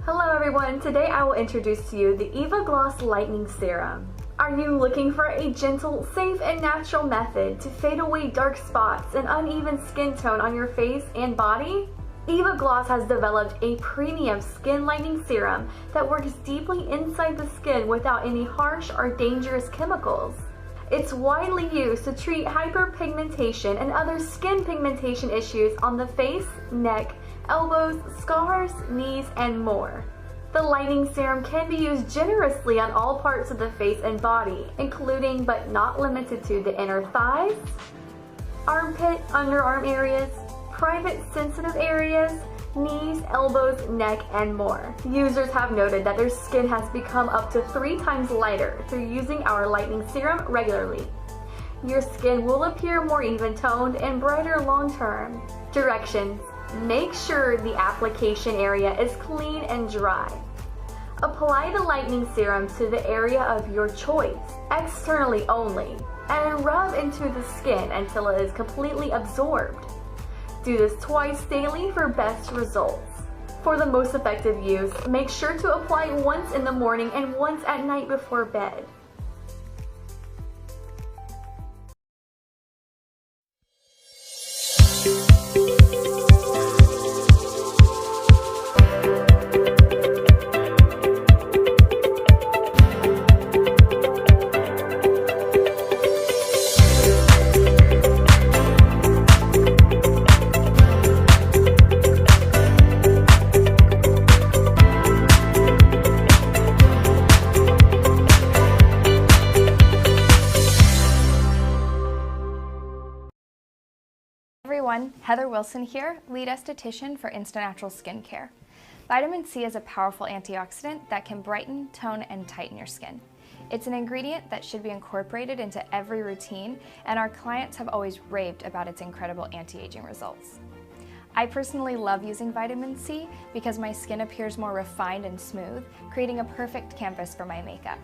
Hello everyone, today I will introduce to you the Eva Gloss Lightening Serum. Are you looking for a gentle, safe, and natural method to fade away dark spots and uneven skin tone on your face and body? Eva Gloss has developed a premium skin lightening serum that works deeply inside the skin without any harsh or dangerous chemicals. It's widely used to treat hyperpigmentation and other skin pigmentation issues on the face, neck, elbows, scars, knees, and more. The lightening serum can be used generously on all parts of the face and body, including but not limited to the inner thighs, armpit, underarm areas, private sensitive areas, knees, elbows, neck, and more. Users have noted that their skin has become up to 3 times lighter through using our lightening serum regularly. Your skin will appear more even-toned and brighter long-term. Directions: make sure the application area is clean and dry. Apply the lightening serum to the area of your choice, externally only, and rub into the skin until it is completely absorbed. Do this twice daily for best results. For the most effective use, make sure to apply once in the morning and once at night before bed. Everyone, Heather Wilson here, lead esthetician for Instant Natural Skincare. Vitamin C is a powerful antioxidant that can brighten, tone, and tighten your skin. It's an ingredient that should be incorporated into every routine, and our clients have always raved about its incredible anti-aging results. I personally love using vitamin C because my skin appears more refined and smooth, creating a perfect canvas for my makeup.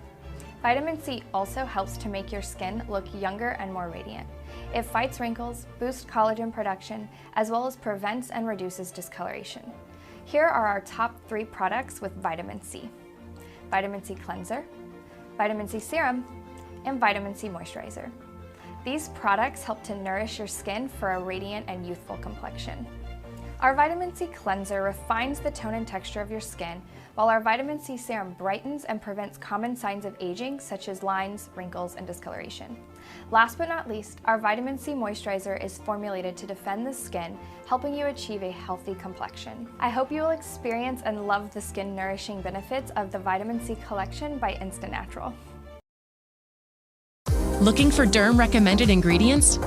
Vitamin C also helps to make your skin look younger and more radiant. It fights wrinkles, boosts collagen production, as well as prevents and reduces discoloration. Here are our top 3 products with vitamin C: Vitamin C Cleanser, Vitamin C Serum, and Vitamin C Moisturizer. These products help to nourish your skin for a radiant and youthful complexion. Our Vitamin C Cleanser refines the tone and texture of your skin, while our Vitamin C Serum brightens and prevents common signs of aging such as lines, wrinkles, and discoloration. Last but not least, our Vitamin C Moisturizer is formulated to defend the skin, helping you achieve a healthy complexion. I hope you will experience and love the skin nourishing benefits of the Vitamin C collection by Instant Natural. Looking for DERM recommended ingredients?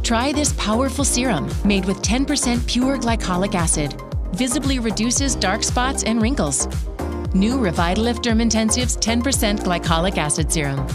Try this powerful serum made with 10% pure glycolic acid. Visibly reduces dark spots and wrinkles. New REVITALIFT Derm Intensive's 10% glycolic acid serum.